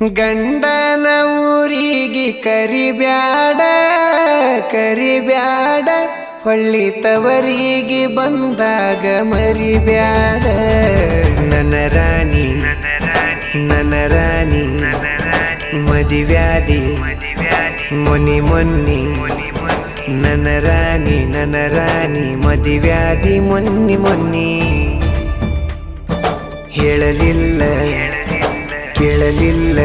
ಗಂಡನ ಊರಿಗೆ ಕರಿಬ್ಯಾಡ ಕರಿಬ್ಯಾಡ ಹೊಳ್ಳಿ ತವರಿಗೆ ಬಂದಾಗ ಮರಿಬ್ಯಾಡ ನನ್ನ ರಾಣಿ ನನ್ನ ರಾಣಿ ಮದಿವ್ಯಾದಿ ಮೊನ್ನಿ ಮೊನ್ನಿ ನನ್ನ ರಾಣಿ ಮದಿವ್ಯಾದಿ ಮೊನ್ನಿ ಮೊನ್ನಿ ಹೇಳಲಿಲ್ಲ ಕೇಳಲಿಲ್ಲ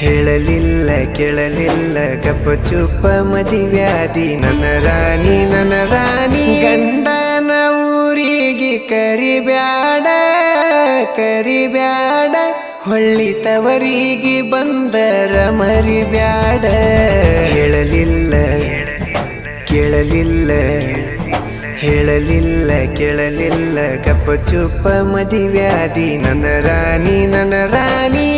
ಹೇಳಲಿಲ್ಲ ಕೇಳಲಿಲ್ಲ ಗಪ್ಪ ಚುಪ್ಪ ಮದಿವ್ಯಾದಿ ನನ್ನ ರಾಣಿ ಗಂಡನ ಊರಿಗೆ ಕರಿಬ್ಯಾಡ ಕರಿಬ್ಯಾಡ ಹೊಳ್ಳಿ ತವರಿಗೆ ಬಂದರ ಮರಿಬ್ಯಾಡ ಹೇಳಲಿಲ್ಲ ಕೇಳಲಿಲ್ಲ ಹೇಳಲಿಲ್ಲ ಕೇಳಲಿಲ್ಲ ಗಪ್ಪ ಚುಪ್ಪ ಮದಿವ್ಯಾದಿ ನನ್ನ ರಾಣಿ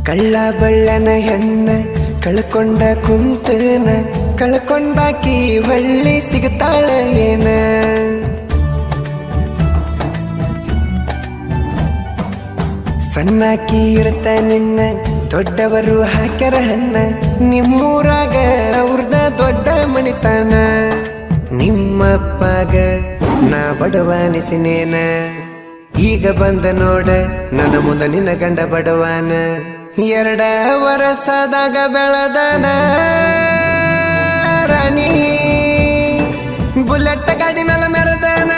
ಕಳ್ಳ ಬಳ್ಳನ ಹೆಣ್ಣ ಕಳ್ಕೊಂಡ ಕುಂತನ ಕಳ್ಕೊಂಡಾಕಿ ಹೊಳ್ಳಿ ಸಿಗ್ತಾಳ ಏನ ಸಣ್ಣಾಕಿ ಇರ್ತ ನಿನ್ನ ದೊಡ್ಡವರು ಹಾಕ್ಯಾರ ಹಣ್ಣ ನಿಮ್ಮೂರಾಗ ಅವ್ರದ ದೊಡ್ಡ ಮಣಿತಾನ ನಿಮ್ಮಪ್ಪಗ ನಾ ಬಡವಾನಿಸಿನೇನ ಈಗ ಬಂದ ನೋಡ ನನ್ನ ಮುಂದ ನಿನ್ನ ಗಂಡ ಬಡವಾನ 2 ವರ್ಷದಾಗ ಬೆಳದನ ರಾಣಿ ಬುಲೆಟ್ ಗಾಡಿ ಮೇಲೆ ಮೆರೆದನ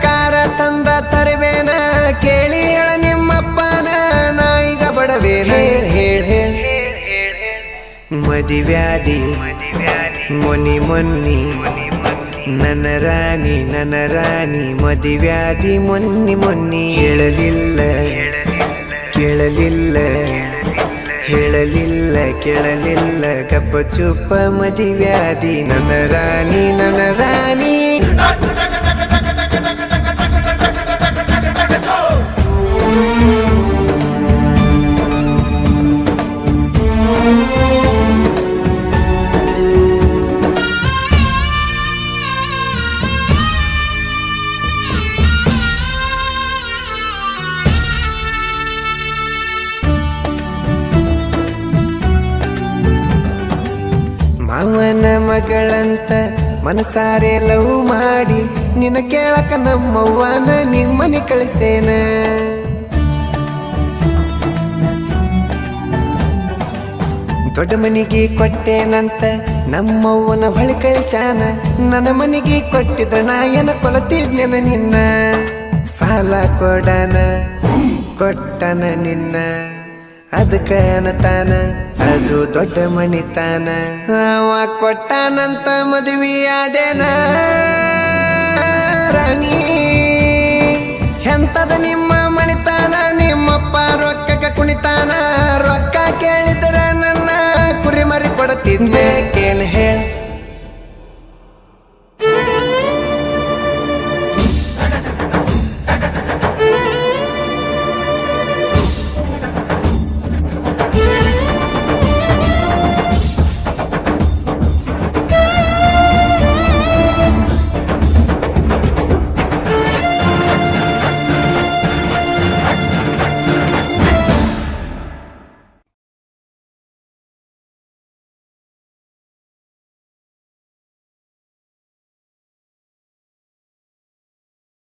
ಕಾರ ತಂದ ತರುವೇನ ಕೇಳಿ ಹೇಳ ನಿಮ್ಮಪ್ಪನ ನಾ ಈಗ ಬಡವೇನ ಹೇಳ ಮದಿವ್ಯಾದಿ ಮೊನ್ನಿ ಮೊನ್ನಿ ನನ್ನ ರಾಣಿ ಮದಿವ್ಯಾದಿ ಮೊನ್ನಿ ಮೊನ್ನಿ ಹೇಳಲಿಲ್ಲ ಕೇಳಲಿಲ್ಲ ಹೇಳಲಿಲ್ಲ ಕೇಳಲಿಲ್ಲ ಗಪ್ಪ ಚುಪ್ಪ ಮದಿವ್ಯಾದಿ ನನ್ನ ರಾಣಿ ಮಾವನ ಮಗಳಂತ ಮನಸಾರೆ ಲವ್ ಮಾಡಿ ನಿನ್ನ ಕೇಳಕ ನಮ್ಮವ್ವನ ನಿಮ್ಮನೆ ಕಳಿಸೇನ ದೊಡ್ಡ ಮನಿಗೆ ಕೊಟ್ಟೇನಂತ ನಮ್ಮವ್ವನ ಬಳಿ ಕಳಿಸ್ಯಾನ ನನ್ನ ಮನಿಗೆ ಕೊಟ್ಟಿದ್ರ ನಾಯನ ಕೊಲತಿದ್ನೆನ ನಿನ್ನ ಸಾಲ ಕೊಟ್ಟನ ನಿನ್ನ ಅದಕ್ಕ ಅನ್ನತಾನ ಅದು ದೊಡ್ಡ ಮಣಿತಾನ ಅವ ಕೊಟ್ಟಾನಂತ ಮದುವೆಯಾದೇನ ರಾಣಿ ಎಂತದ ನಿಮ್ಮ ಮಣಿತಾನ ನಿಮ್ಮಪ್ಪ ರೊಕ್ಕಕ್ಕೆ ಕುಣಿತಾನ ರೊಕ್ಕ ಕೇಳಿದ್ರ ನನ್ನ ಕುರಿ ಮರಿ ಕೊಡುತ್ತಿದ್ದೆ